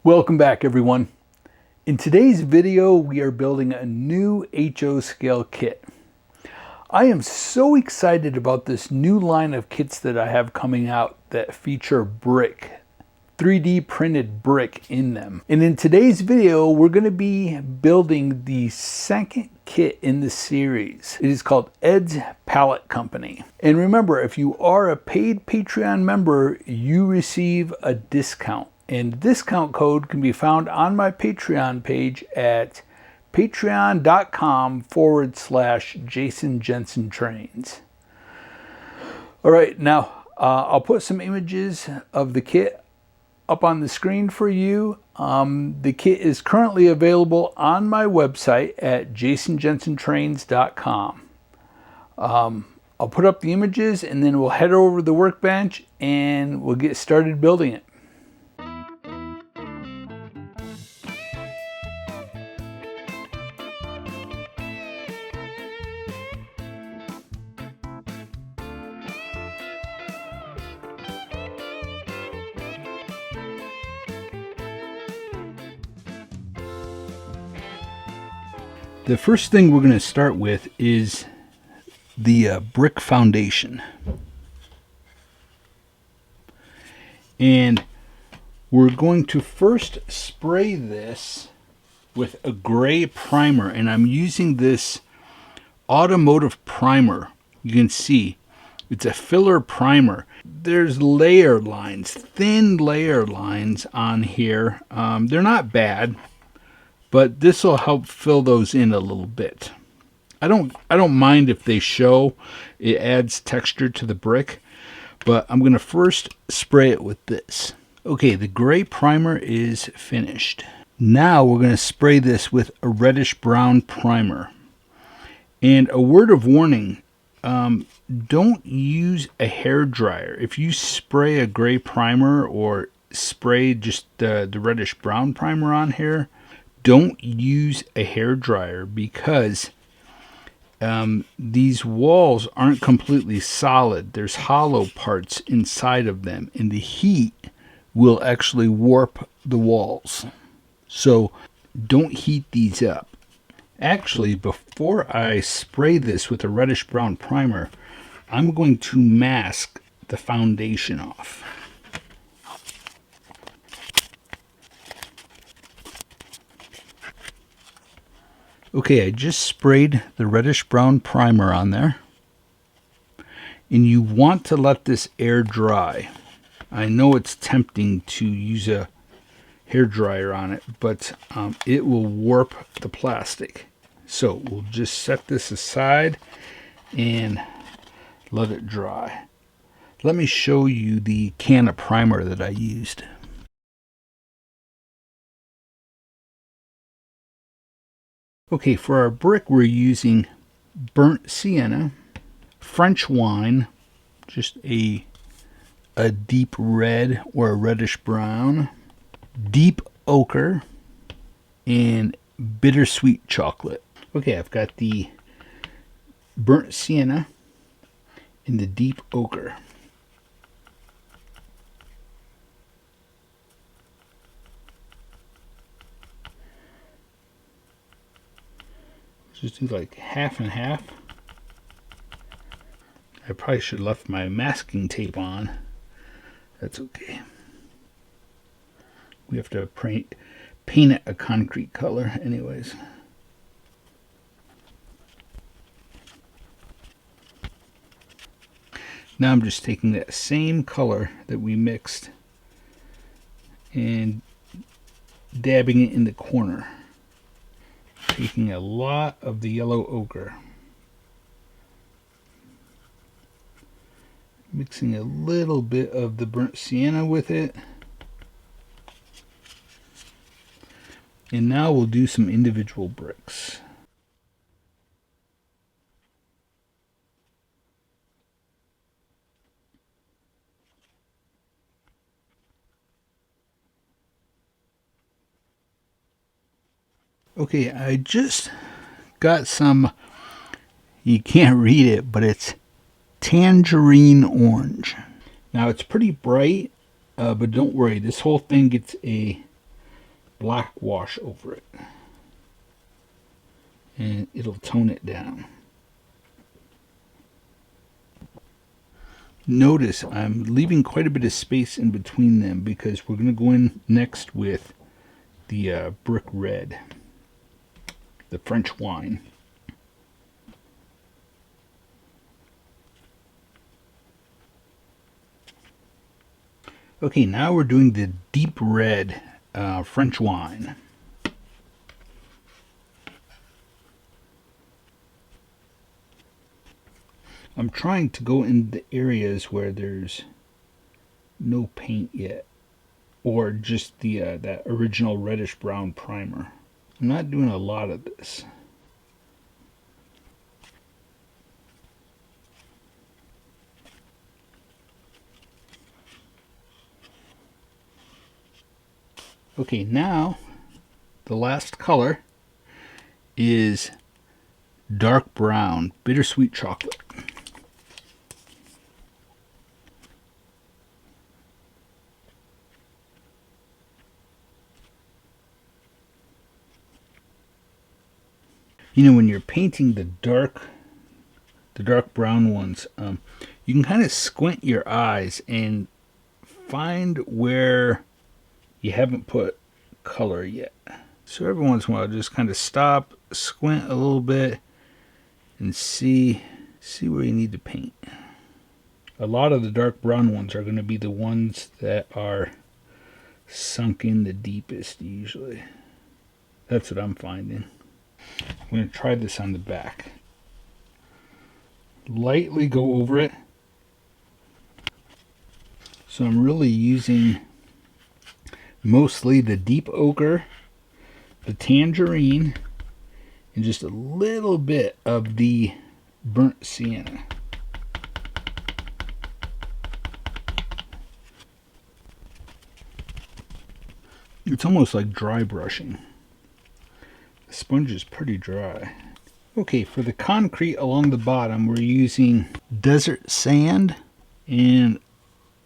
Welcome back, everyone. In today's video, we are building a new HO scale kit. I am so excited about this new line of kits that I have coming out that feature brick, 3D printed brick in them. And in today's video, we're going to be building the second kit in the series. It is called Ed's Pallet Company. And remember, if you are a paid Patreon member, you receive a discount. And the discount code can be found on my Patreon page at patreon.com/Jason Jensen Trains. All right, now I'll put some images of the kit up on the screen for you. The kit is currently available on my website at jasonjensentrains.com. I'll put up the images and then we'll head over to the workbench and we'll get started building it. The first thing we're going to start with is the brick foundation. And we're going to first spray this with a gray primer. And I'm using this automotive primer. You can see it's a filler primer. There's layer lines, thin layer lines on here. They're not bad, but this will help fill those in a little bit. I don't mind if they show. It adds texture to the brick, but I'm going to first spray it with this. Okay, the gray primer is finished. Now we're going to spray this with a reddish brown primer. And a word of warning, don't use a hair dryer. If you spray a gray primer or spray just the reddish brown primer on here, don't use a hair dryer because these walls aren't completely solid. There's hollow parts inside of them, and the heat will actually warp the walls. So don't heat these up. Actually, before I spray this with a reddish brown primer, I'm going to mask the foundation off. Okay, I just sprayed the reddish brown primer on there. And you want to let this air dry. I know it's tempting to use a hair dryer on it, but it will warp the plastic. So we'll just set this aside and let it dry. Let me show you the can of primer that I used. Okay, for our brick, we're using burnt sienna, French wine, just a deep red or a reddish brown, deep ochre, and bittersweet chocolate. Okay, I've got the burnt sienna and the deep ochre. Just do like half and half. I probably should have left my masking tape on. That's okay. We have to paint it a concrete color anyways. Now I'm just taking that same color that we mixed and dabbing it in the corner. Taking a lot of the yellow ochre. Mixing a little bit of the burnt sienna with it. And now we'll do some individual bricks. Okay, I just got some, you can't read it, but it's tangerine orange. Now it's pretty bright, but don't worry, this whole thing gets a black wash over it. And it'll tone it down. Notice I'm leaving quite a bit of space in between them because we're going to go in next with the brick red, the French wine. Okay, now we're doing the deep red French wine. I'm trying to go in the areas where there's no paint yet, or just the that original reddish brown primer. I'm not doing a lot of this. Okay, now the last color is dark brown, bittersweet chocolate. You know, when you're painting the dark brown ones, you can kind of squint your eyes and find where you haven't put color yet. So every once in a while, just kind of stop, squint a little bit, and see where you need to paint. A lot of the dark brown ones are going to be the ones that are sunk in the deepest usually. That's what I'm finding. I'm going to try this on the back. Lightly go over it. So I'm really using mostly the deep ochre, the tangerine, and just a little bit of the burnt sienna. It's almost like dry brushing. The sponge is pretty dry. Okay, for the concrete along the bottom, we're using desert sand and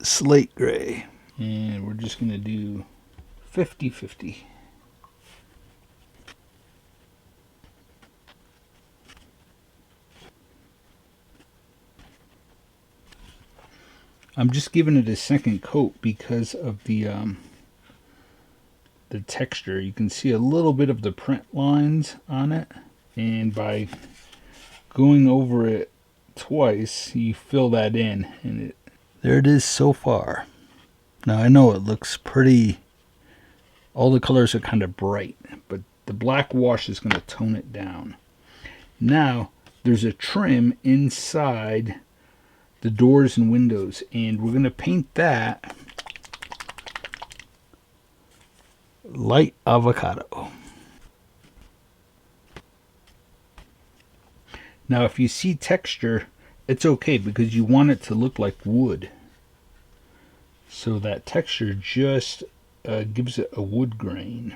slate gray. And we're just going to do 50-50. I'm just giving it a second coat because of the texture. You can see a little bit of the print lines on it, and by going over it twice, you fill that in, and there it is so far. Now I know it looks pretty, all the colors are kind of bright, but the black wash is going to tone it down. Now there's a trim inside the doors and windows, and we're going to paint that light avocado. Now if you see texture, it's okay because you want it to look like wood. So that texture just gives it a wood grain.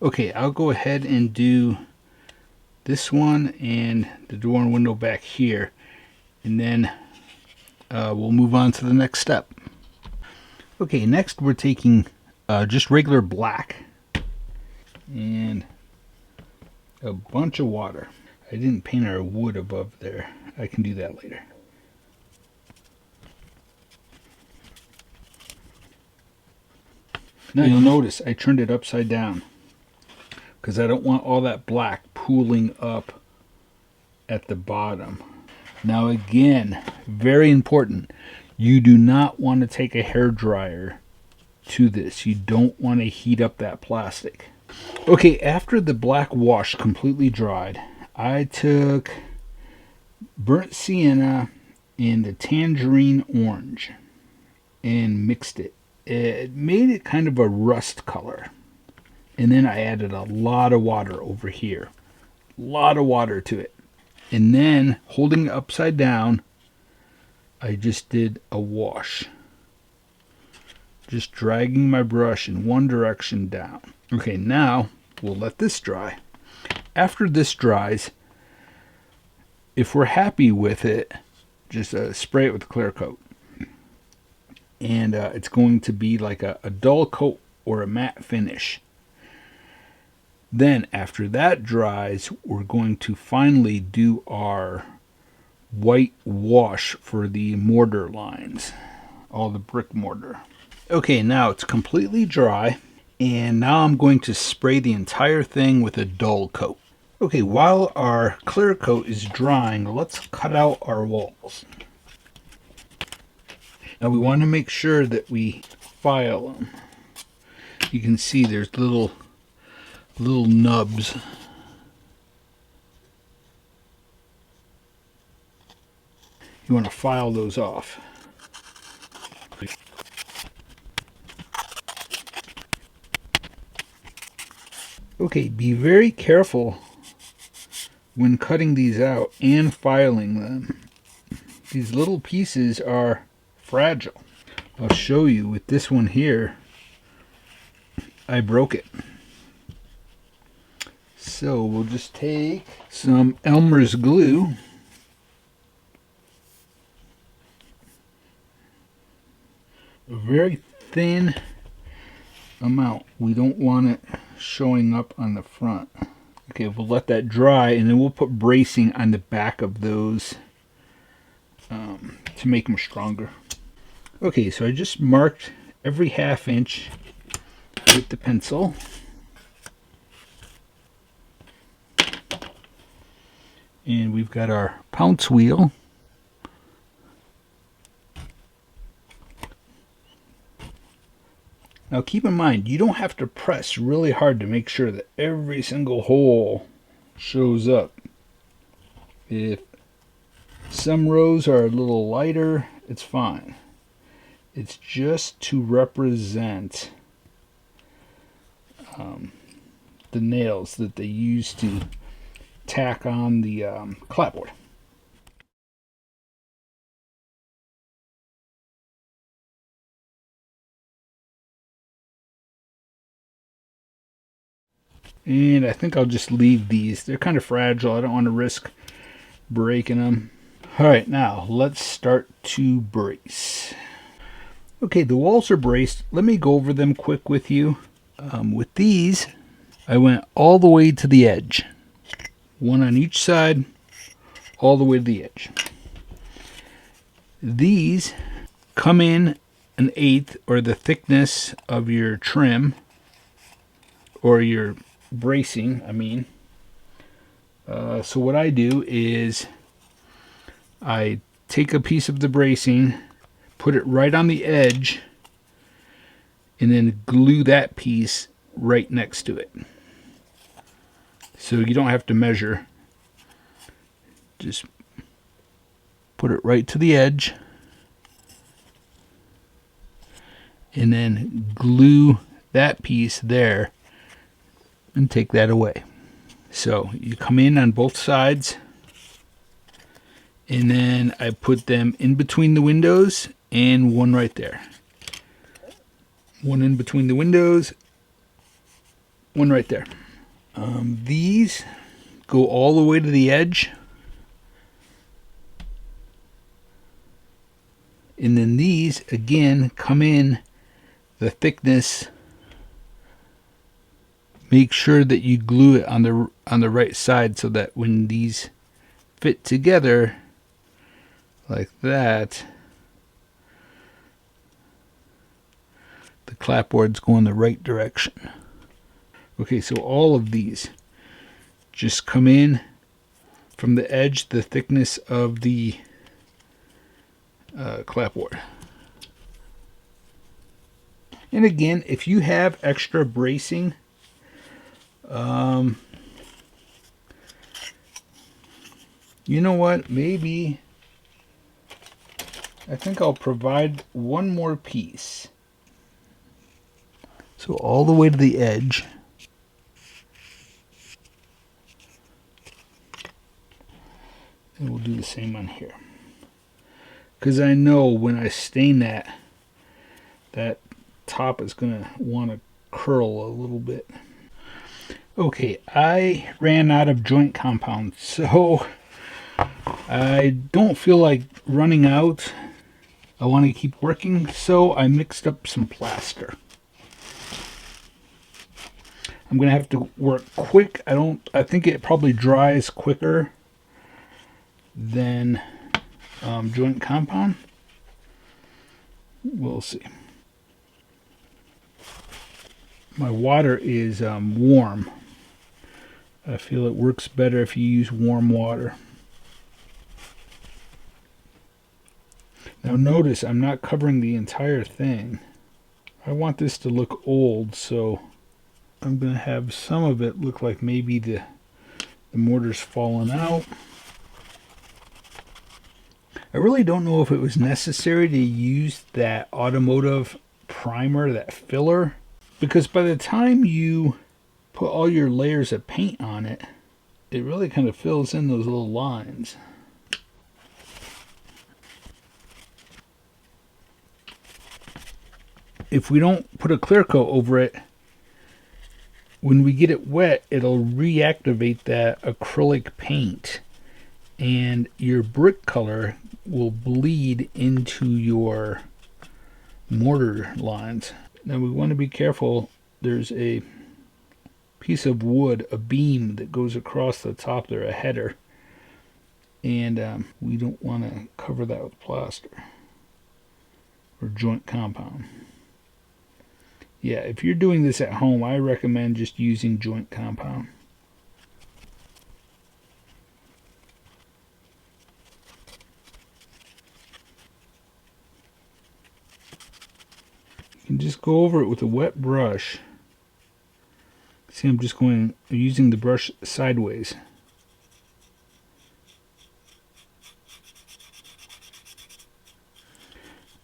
Okay, I'll go ahead and do this one and the door and window back here, and then we'll move on to the next step. Okay, next we're taking just regular black and a bunch of water. I didn't paint our wood above there. I can do that later. Now you'll notice I turned it upside down because I don't want all that black pooling up at the bottom. Now again, very important, you do not want to take a hair dryer to this. You don't want to heat up that plastic. Okay, after the black wash completely dried, I took burnt sienna and the tangerine orange and mixed it. It made it kind of a rust color. And then I added a lot of water over here. A lot of water to it. And then, holding it upside down, I just did a wash. Just dragging my brush in one direction down. Okay, now we'll let this dry. After this dries, if we're happy with it, just spray it with a clear coat. And it's going to be like a dull coat or a matte finish. Then after that dries, we're going to finally do our white wash for the mortar lines, all the brick mortar. Okay, now it's completely dry, and now I'm going to spray the entire thing with a dull coat. Okay, while our clear coat is drying, let's cut out our walls. Now we want to make sure that we file them. You can see there's little nubs. You want to file those off. Okay, be very careful when cutting these out and filing them. These little pieces are fragile. I'll show you with this one here. I broke it. So we'll just take some Elmer's glue. A very thin amount. We don't want it showing up on the front. Okay, we'll let that dry, and then we'll put bracing on the back of those to make them stronger. Okay, so I just marked every ½ inch with the pencil. And we've got our pounce wheel. Now keep in mind, you don't have to press really hard to make sure that every single hole shows up. If some rows are a little lighter, it's fine. It's just to represent the nails that they use to tack on the clapboard. And I think I'll just leave these. They're kind of fragile. I don't want to risk breaking them. Alright, now let's start to brace. Okay, the walls are braced. Let me go over them quick with you. With these, I went all the way to the edge. One on each side, all the way to the edge. These come in 1/8 or the thickness of your trim, or your bracing, I mean. So what I do is I take a piece of the bracing, put it right on the edge, and then glue that piece right next to it. So you don't have to measure. Just put it right to the edge, and then glue that piece there and take that away. So you come in on both sides, and then I put them in between the windows and one right there. One in between the windows, one right there. These go all the way to the edge, and then these again come in the thickness. Make sure that you glue it on the right side so that when these fit together like that, the clapboards go in the right direction. Okay, so all of these just come in from the edge, the thickness of the clapboard. And again, if you have extra bracing, you know what, maybe I think I'll provide one more piece. So all the way to the edge. And we'll do the same on here. Because I know when I stain that top is going to want to curl a little bit. Okay, I ran out of joint compound, so I don't feel like running out. I want to keep working, so I mixed up some plaster. I'm going to have to work quick. I think it probably dries quicker than joint compound. We'll see. My water is warm. I feel it works better if you use warm water. Now notice I'm not covering the entire thing. I want this to look old, so I'm going to have some of it look like maybe the mortar's fallen out. I really don't know if it was necessary to use that automotive primer, that filler, because by the time you put all your layers of paint on it, it really kind of fills in those little lines. If we don't put a clear coat over it, when we get it wet, it'll reactivate that acrylic paint, and your brick color will bleed into your mortar lines. Now we want to be careful. There's a piece of wood, a beam that goes across the top there, a header, and we don't want to cover that with plaster or joint compound. Yeah, if you're doing this at home, I recommend just using joint compound. You can just go over it with a wet brush. See, I'm using the brush sideways.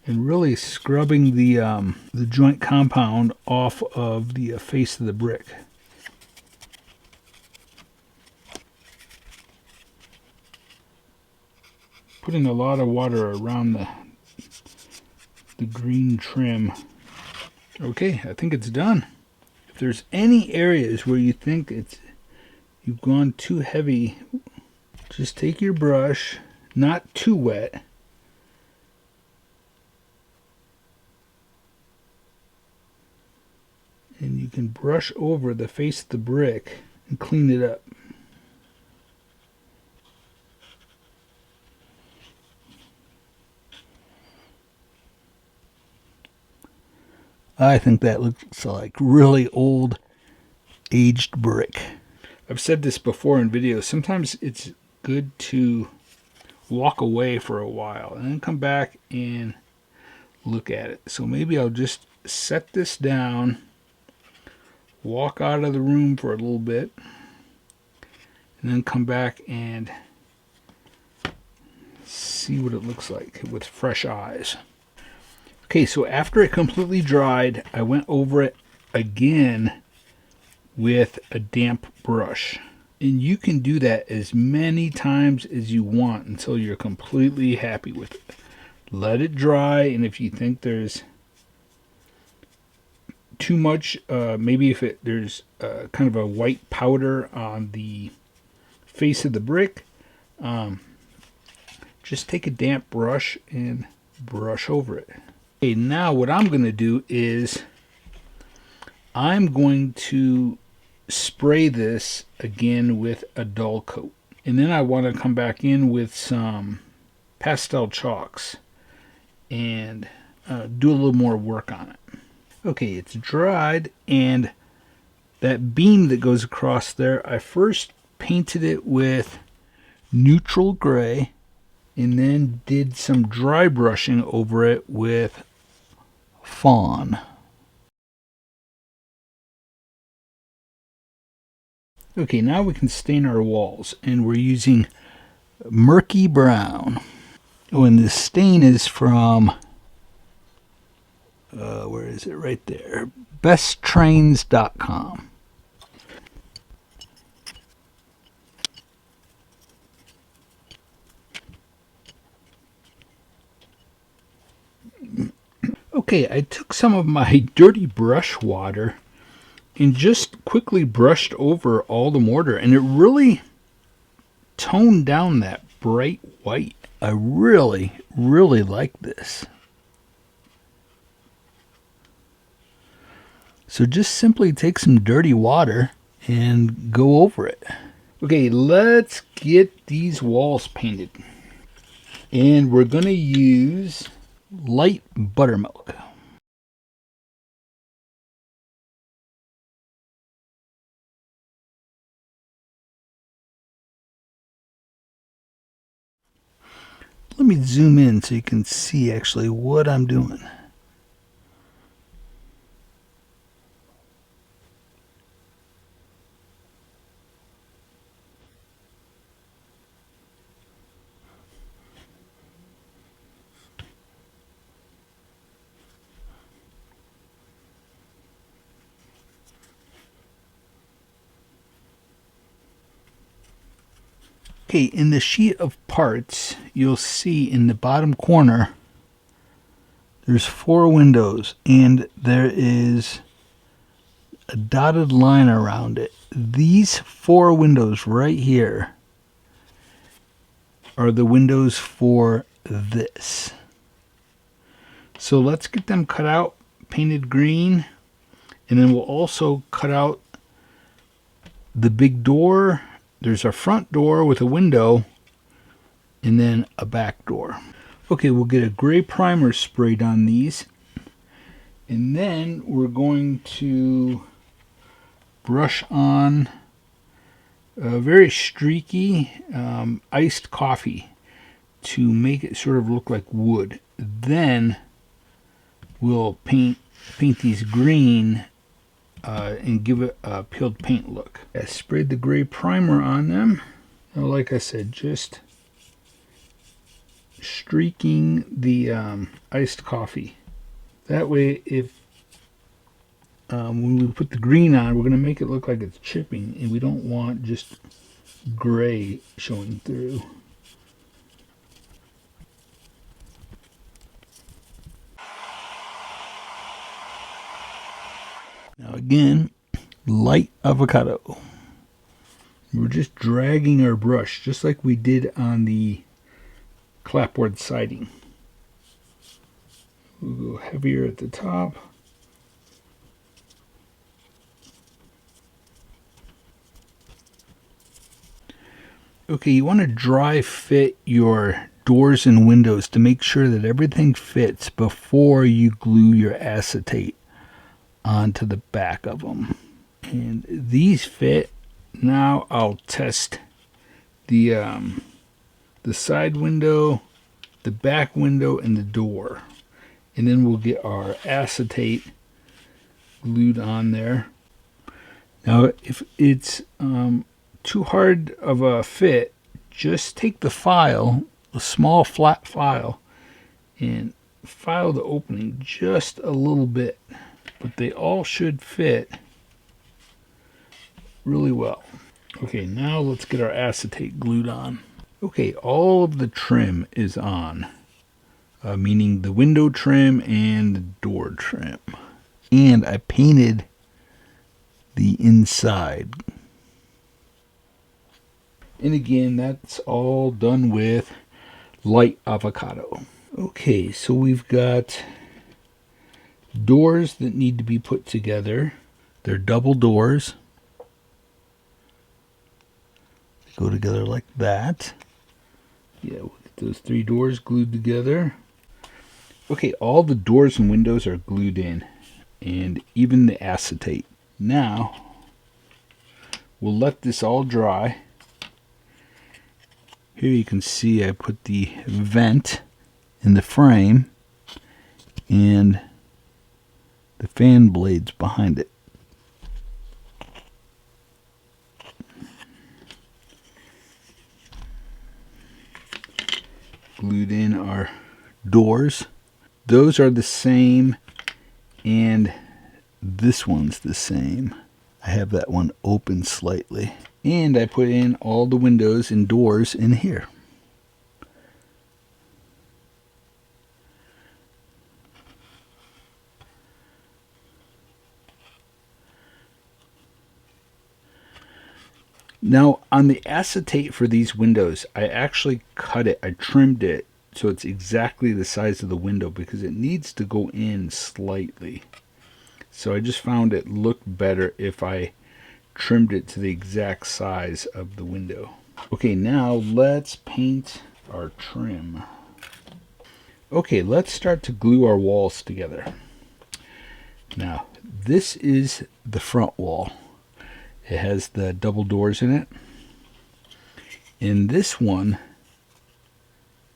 And really scrubbing the joint compound off of the face of the brick. Putting a lot of water around the green trim. Okay, I think it's done. If there's any areas where you think you've gone too heavy, just take your brush, not too wet, and you can brush over the face of the brick and clean it up. I think that looks like really old, aged brick. I've said this before in videos. Sometimes it's good to walk away for a while and then come back and look at it. So maybe I'll just set this down, walk out of the room for a little bit, and then come back and see what it looks like with fresh eyes. Okay, so after it completely dried, I went over it again with a damp brush. And you can do that as many times as you want until you're completely happy with it. Let it dry, and if you think there's too much, maybe if there's kind of a white powder on the face of the brick, just take a damp brush and brush over it. Okay, now what I'm going to do is I'm going to spray this again with a dull coat. And then I want to come back in with some pastel chalks and do a little more work on it. Okay, it's dried, and that beam that goes across there, I first painted it with neutral gray and then did some dry brushing over it with fawn. Okay, now we can stain our walls, and we're using murky brown. Oh, and this stain is from, where is it? Right there. besttrains.com. Okay, I took some of my dirty brush water and just quickly brushed over all the mortar, and it really toned down that bright white. I really, really like this. So just simply take some dirty water and go over it. Okay, let's get these walls painted. And we're going to use light buttermilk. Let me zoom in so you can see actually what I'm doing. Okay, in the sheet of parts, you'll see in the bottom corner, there's 4 windows, and there is a dotted line around it. These 4 windows right here are the windows for this. So let's get them cut out, painted green, and then we'll also cut out the big door. There's a front door with a window, and then a back door. Okay, we'll get a gray primer sprayed on these, and then we're going to brush on a very streaky iced coffee to make it sort of look like wood. Then we'll paint these green and give it a peeled paint look. I sprayed the gray primer on them. Now, like I said, just streaking the iced coffee. That way, if when we put the green on, we're going to make it look like it's chipping, and we don't want just gray showing through. Now again, light avocado. We're just dragging our brush just like we did on the clapboard siding. We'll go heavier at the top. Okay, you want to dry fit your doors and windows to make sure that everything fits before you glue your acetate onto the back of them. And these fit. Now I'll test the side window, the back window, and the door. And then we'll get our acetate glued on there. Now if it's too hard of a fit, just take the file, a small flat file, and file the opening just a little bit. But they all should fit really well. Okay, now let's get our acetate glued on. Okay, all of the trim is on, meaning the window trim and the door trim. And I painted the inside. And again, that's all done with light avocado. Okay, so we've got doors that need to be put together. They're double doors. They go together like that. Yeah, we'll get those 3 doors glued together. Okay, all the doors and windows are glued in, and even the acetate. Now, we'll let this all dry. Here you can see I put the vent in the frame and the fan blades behind it. Glued in our doors. Those are the same, and this one's the same. I have that one open slightly. And I put in all the windows and doors in here. Now, on the acetate for these windows, I actually cut it. I trimmed it so it's exactly the size of the window because it needs to go in slightly. So I just found it looked better if I trimmed it to the exact size of the window. Okay, now let's paint our trim. Okay, let's start to glue our walls together. Now, this is the front wall. It has the double doors in it. And this one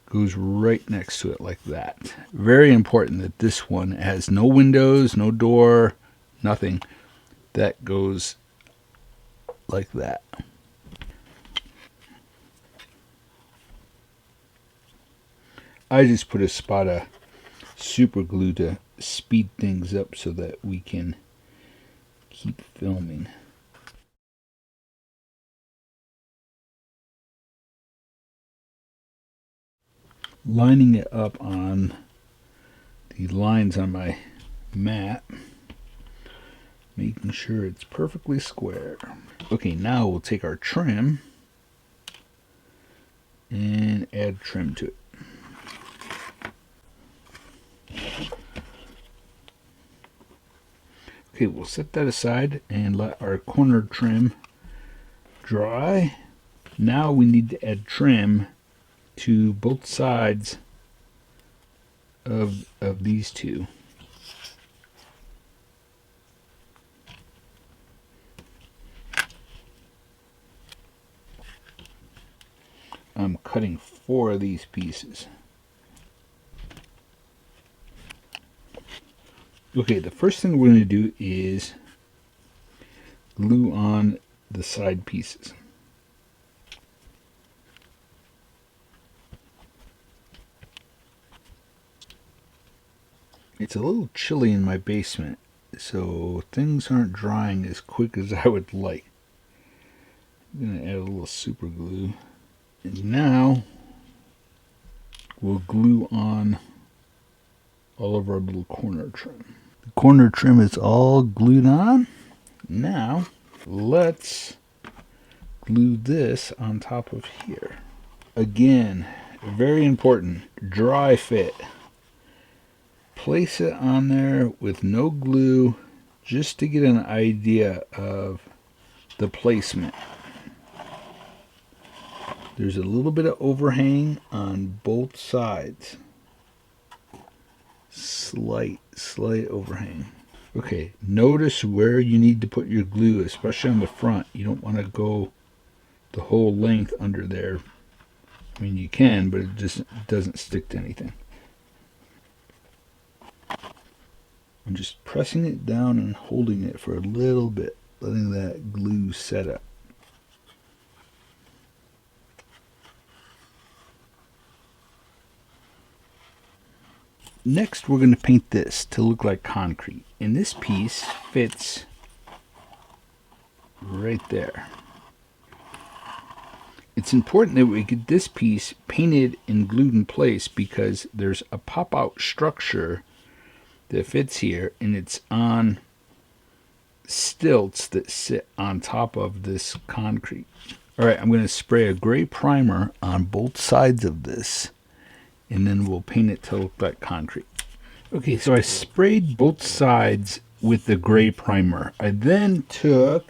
goes right next to it like that. Very important that this one has no windows, no door, nothing. That goes like that. I just put a spot of super glue to speed things up so that we can keep filming. Lining it up on the lines on my mat, making sure it's perfectly square. Okay, now we'll take our trim and add trim to it. Okay, we'll set that aside and let our corner trim dry. Now we need to add trim to both sides of these two. I'm cutting 4 of these pieces. Okay, the first thing we're going to do is glue on the side pieces. It's a little chilly in my basement, so things aren't drying as quick as I would like. I'm going to add a little super glue. And now we'll glue on all of our little corner trim. The corner trim is all glued on. Now let's glue this on top of here. Again, very important, dry fit. Place it on there with no glue just to get an idea of the placement. There's a little bit of overhang on both sides. Slight overhang. Okay, notice where you need to put your glue, especially on the front. You don't want to go the whole length under there. I mean, you can, but it just doesn't stick to anything. I'm just pressing it down and holding it for a little bit, letting that glue set up. Next, we're going to paint this to look like concrete. And this piece fits right there. It's important that we get this piece painted and glued in place because there's a pop-out structure that fits here, and it's on stilts that sit on top of this concrete. Alright, I'm going to spray a gray primer on both sides of this, and then we'll paint it to look like concrete. Okay, so I sprayed both sides with the gray primer. I then took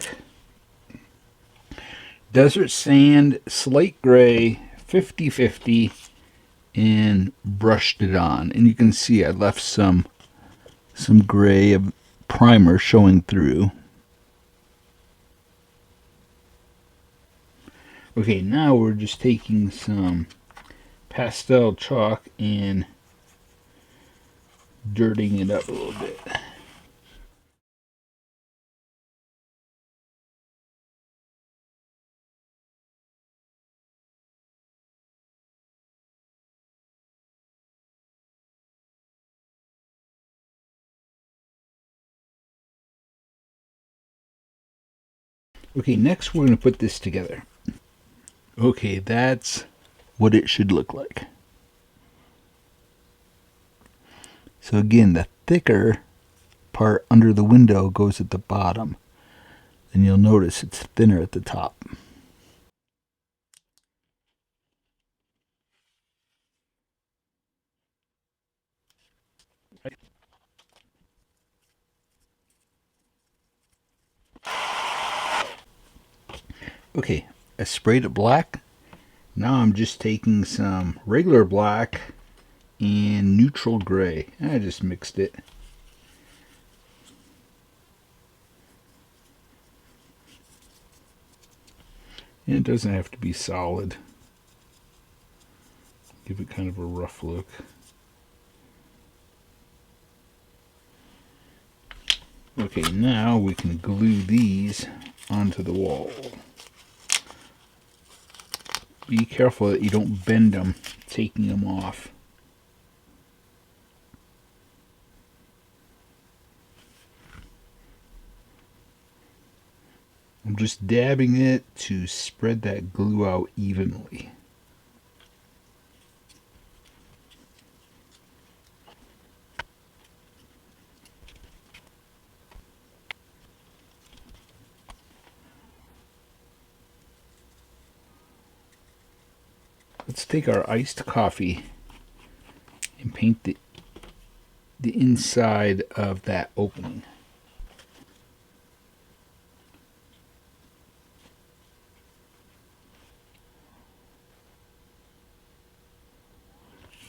desert sand, slate gray, 50-50, and brushed it on. And you can see I left some gray of primer showing through. Okay, now we're just taking some pastel chalk and dirtying it up a little bit. Okay, next we're going to put this together. Okay, that's what it should look like. So again, the thicker part under the window goes at the bottom. And you'll notice it's thinner at the top. Okay, I sprayed it black. Now I'm just taking some regular black and neutral gray. I just mixed it. And it doesn't have to be solid. Give it kind of a rough look. Okay, now we can glue these onto the wall. Be careful that you don't bend them taking them off. I'm just dabbing it to spread that glue out evenly. Let's take our iced coffee and paint the inside of that opening.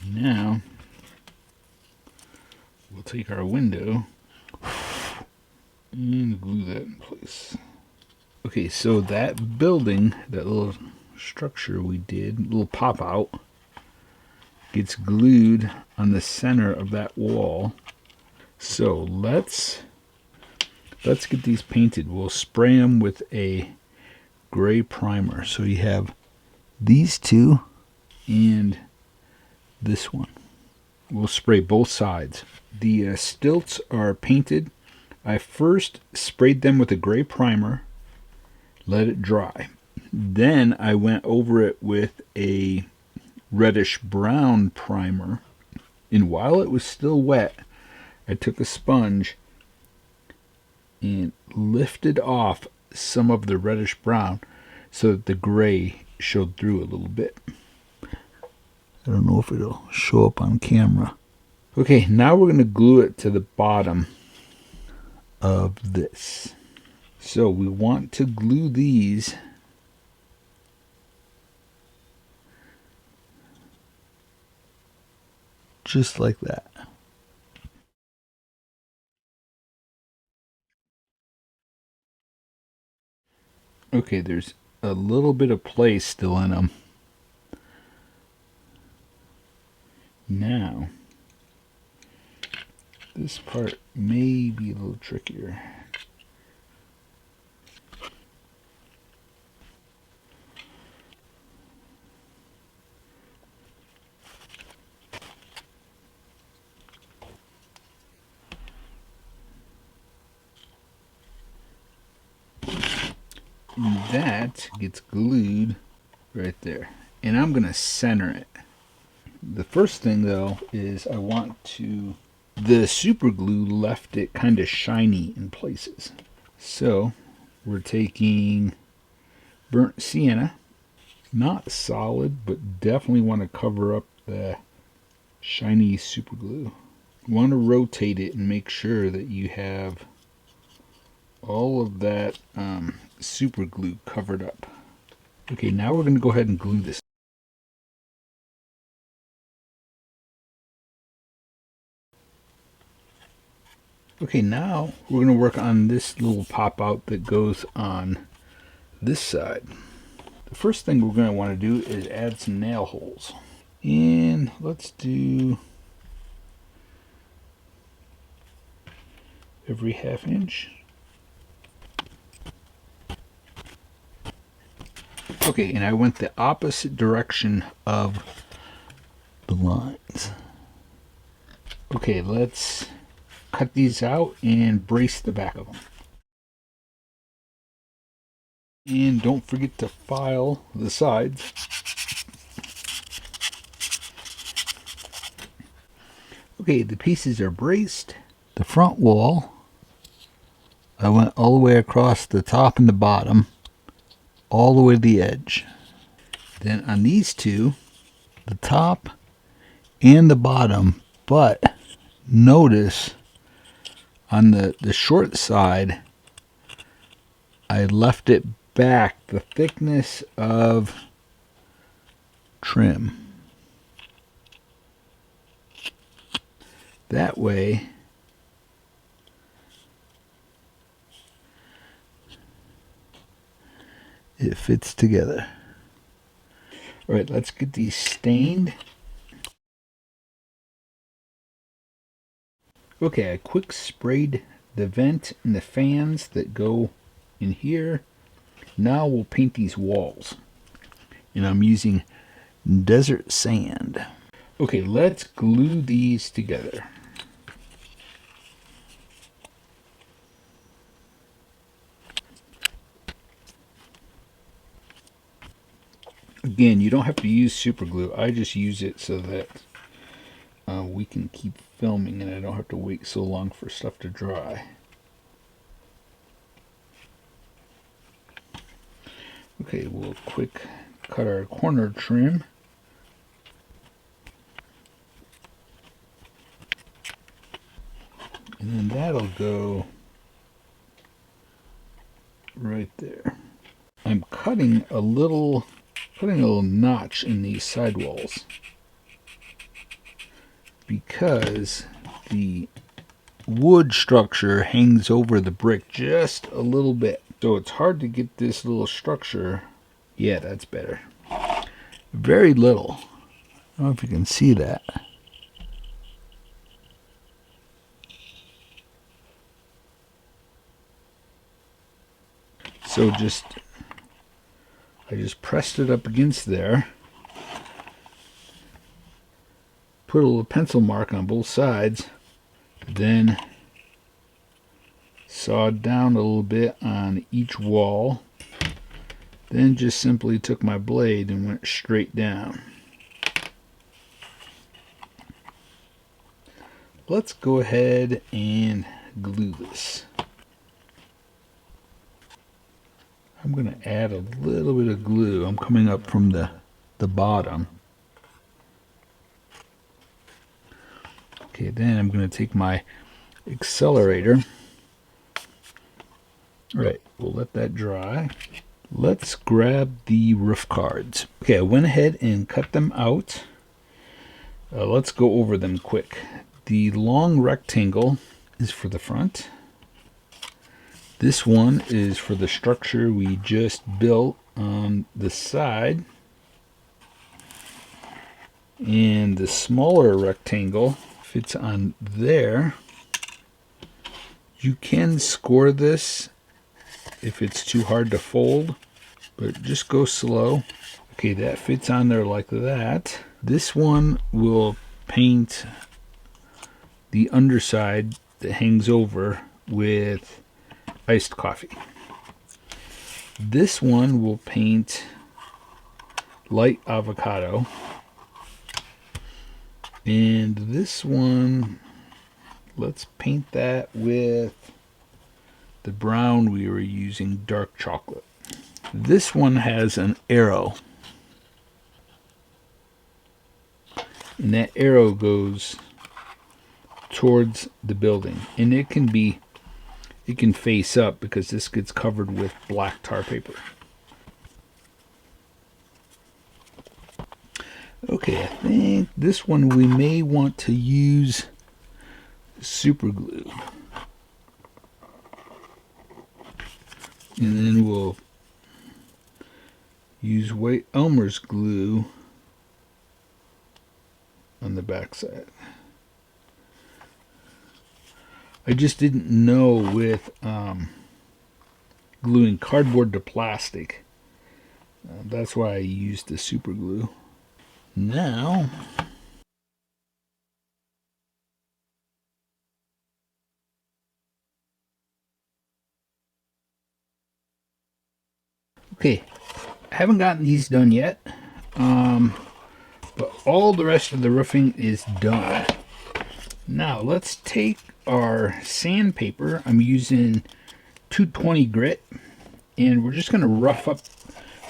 Now we'll take our window and glue that in place. Okay, so that building, that little structure we did, little pop out, gets glued on the center of that wall. So let's get these painted. We'll spray them with a gray primer. So you have these two and this one. We'll spray both sides. The stilts are painted. I first sprayed them with a gray primer, let it dry. Then I went over it with a reddish brown primer, and while it was still wet, I took a sponge and lifted off some of the reddish brown so that the gray showed through a little bit. I don't know if it'll show up on camera. Okay, now we're going to glue it to the bottom of this. So we want to glue these just like that. Okay, there's a little bit of play still in them. Now, this part may be a little trickier. And that gets glued right there. And I'm going to center it. The first thing though is I want to, the super glue left it kind of shiny in places. So we're taking burnt sienna, not solid, but definitely want to cover up the shiny super glue. You want to rotate it and make sure that you have all of that super glue covered up. Okay, now we're going to go ahead and glue this. Okay, now we're going to work on this little pop out that goes on this side. The first thing we're going to want to do is add some nail holes. And let's do every ½ inch. Okay, and I went the opposite direction of the lines. Okay, let's cut these out and brace the back of them. And don't forget to file the sides. Okay, the pieces are braced. The front wall, I went all the way across the top and the bottom, all the way to the edge. Then on these two, the top and the bottom, but notice on the short side, I left it back the thickness of trim. That way it fits together. All right, let's get these stained. Okay, I quick sprayed the vent and the fans that go in here. Now we'll paint these walls. And I'm using desert sand. Okay, let's glue these together. Again, you don't have to use super glue. I just use it so that we can keep filming and I don't have to wait so long for stuff to dry. Okay, we'll quick cut our corner trim. And then that'll go right there. I'm putting a little notch in these sidewalls because the wood structure hangs over the brick just a little bit. So it's hard to get this little structure. Yeah, that's better. Very little. I don't know if you can see that. So I just pressed it up against there. Put a little pencil mark on both sides. Then sawed down a little bit on each wall. Then just simply took my blade and went straight down. Let's go ahead and glue this. I'm going to add a little bit of glue. I'm coming up from the bottom. Okay, then I'm going to take my accelerator. All right, we'll let that dry. Let's grab the roof cards. Okay, I went ahead and cut them out. Let's go over them quick. The long rectangle is for the front. This one is for the structure we just built on the side. And the smaller rectangle fits on there. You can score this if it's too hard to fold, but just go slow. Okay, that fits on there like that. This one will paint the underside that hangs over with iced coffee. This one will paint light avocado. And this one, let's paint that with the brown we were using, dark chocolate. This one has an arrow. And that arrow goes towards the building. And it can face up because this gets covered with black tar paper. Okay, I think this one we may want to use super glue. And then we'll use white Elmer's glue on the back side. I just didn't know with gluing cardboard to plastic. That's why I used the super glue. Now, okay, I haven't gotten these done yet, but all the rest of the roofing is done. Now let's take our sandpaper. I'm using 220 grit, and we're just going to rough up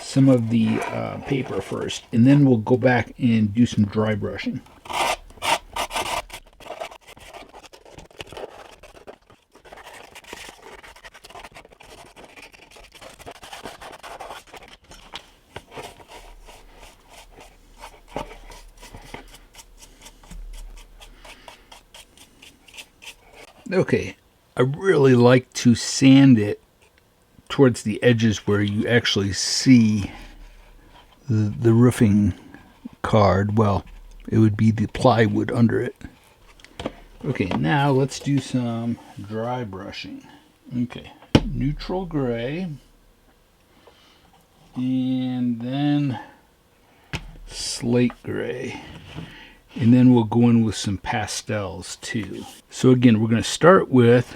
some of the paper first, and then we'll go back and do some dry brushing. Okay, I really like to sand it towards the edges where you actually see the roofing card. Well, it would be the plywood under it. Okay, now let's do some dry brushing. Okay, neutral gray, and then slate gray, and then we'll go in with some pastels too. So again, we're going to start with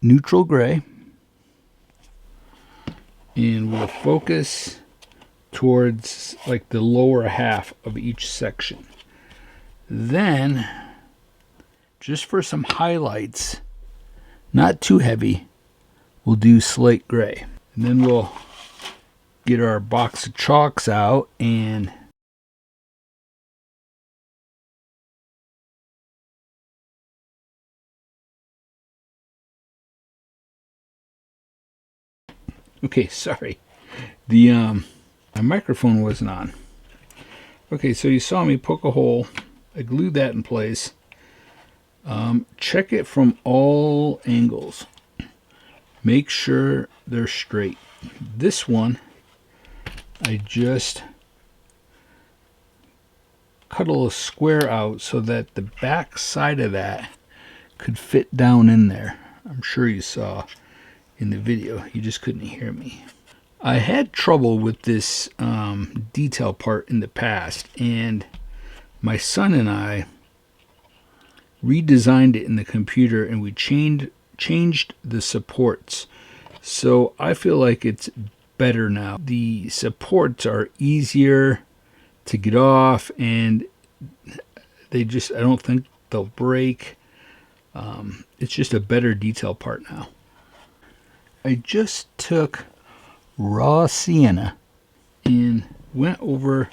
neutral gray, and we'll focus towards like the lower half of each section. Then, just for some highlights, not too heavy, we'll do slate gray. And then we'll get our box of chalks out and okay, sorry. My microphone wasn't on. Okay, so you saw me poke a hole. I glued that in place. Check it from all angles. Make sure they're straight. This one, I just cut a little square out so that the back side of that could fit down in there. I'm sure you saw in the video. You just couldn't hear me. I had trouble with this detail part in the past, and my son and I redesigned it in the computer, and we changed the supports. So I feel like it's better now. The supports are easier to get off, and I don't think they'll break. It's just a better detail part now. I just took raw sienna and went over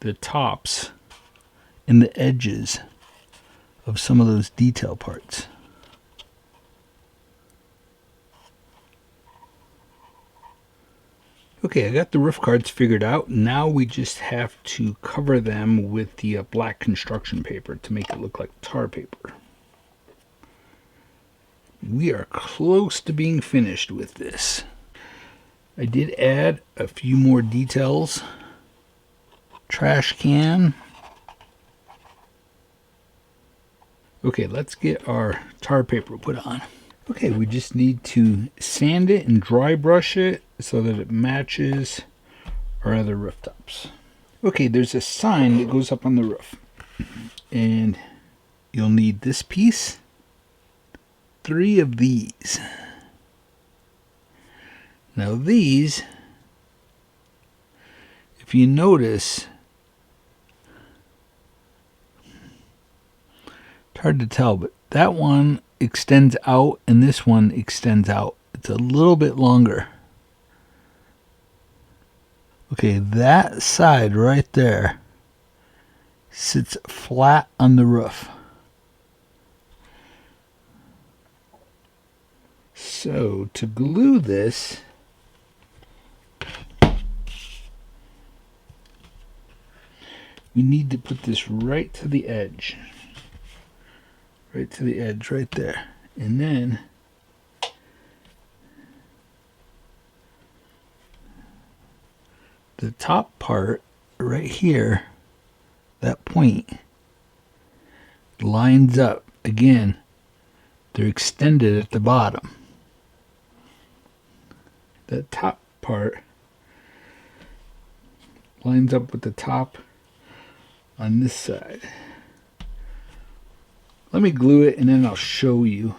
the tops and the edges of some of those detail parts. Okay, I got the roof cards figured out. Now we just have to cover them with the black construction paper to make it look like tar paper. We are close to being finished with this. I did add a few more details. Trash can. Okay, let's get our tar paper put on. Okay, we just need to sand it and dry brush it so that it matches our other rooftops. Okay, there's a sign that goes up on the roof, and you'll need this piece, 3 of these. Now these, if you notice, it's hard to tell, but that one extends out and this one extends out. It's a little bit longer. Okay, that side right there sits flat on the roof. So to glue this, we need to put this right to the edge. Right to the edge, right there. And then the top part right here, that point, lines up. Again, they're extended at the bottom. The top part lines up with the top on this side. Let me glue it and then I'll show you.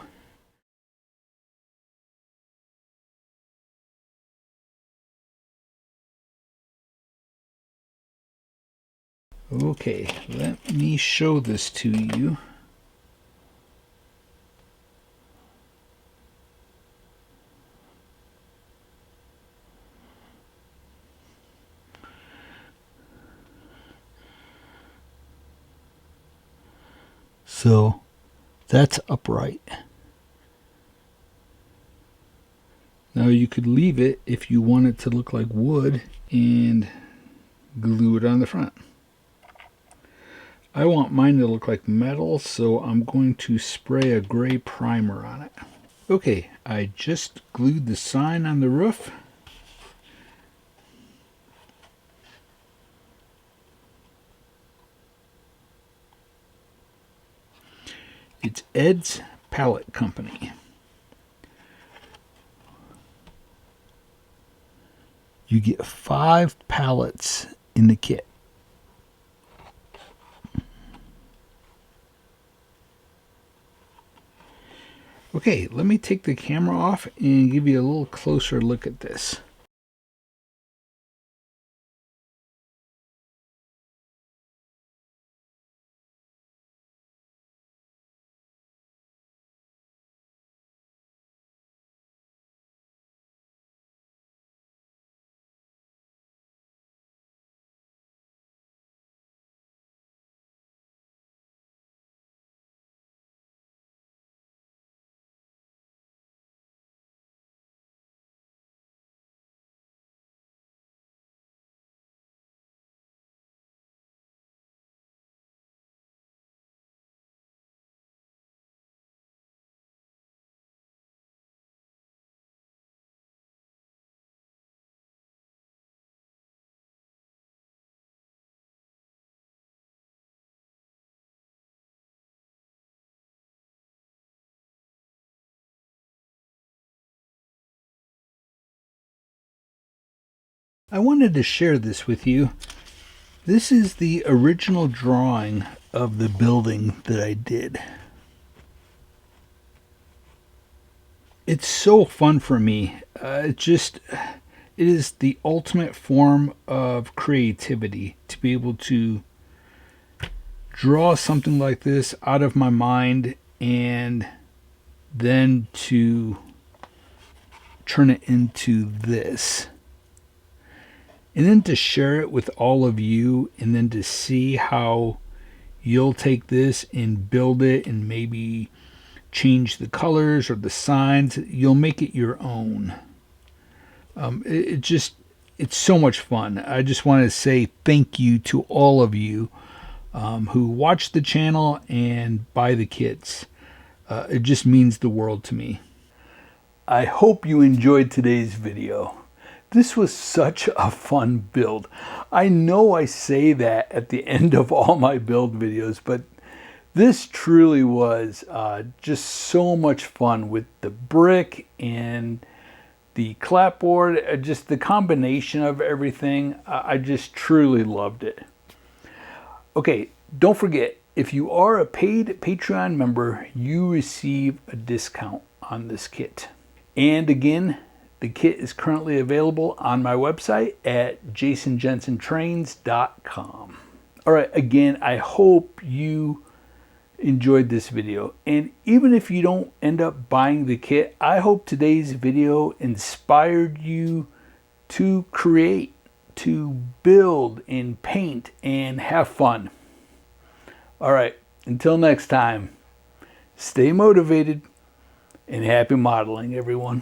Okay, let me show this to you. So that's upright. Now you could leave it if you want it to look like wood and glue it on the front. I want mine to look like metal, so I'm going to spray a gray primer on it. Okay, I just glued the sign on the roof. It's Ed's Pallet Company. You get 5 pallets in the kit. Okay, let me take the camera off and give you a little closer look at this. I wanted to share this with you. This is the original drawing of the building that I did. It's so fun for me. It is the ultimate form of creativity to be able to draw something like this out of my mind and then to turn it into this. And then to share it with all of you, and then to see how you'll take this and build it and maybe change the colors or the signs. You'll make it your own. It's so much fun. I just want to say thank you to all of you who watch the channel and buy the kits. It just means the world to me. I hope you enjoyed today's video. This was such a fun build. I know I say that at the end of all my build videos, but this truly was just so much fun with the brick and the clapboard, just the combination of everything. I just truly loved it. Okay, don't forget, if you are a paid Patreon member, you receive a discount on this kit. And again, the kit is currently available on my website at jasonjensentrains.com. All right, again, I hope you enjoyed this video. And even if you don't end up buying the kit, I hope today's video inspired you to create, to build and paint and have fun. All right, until next time, stay motivated and happy modeling, everyone.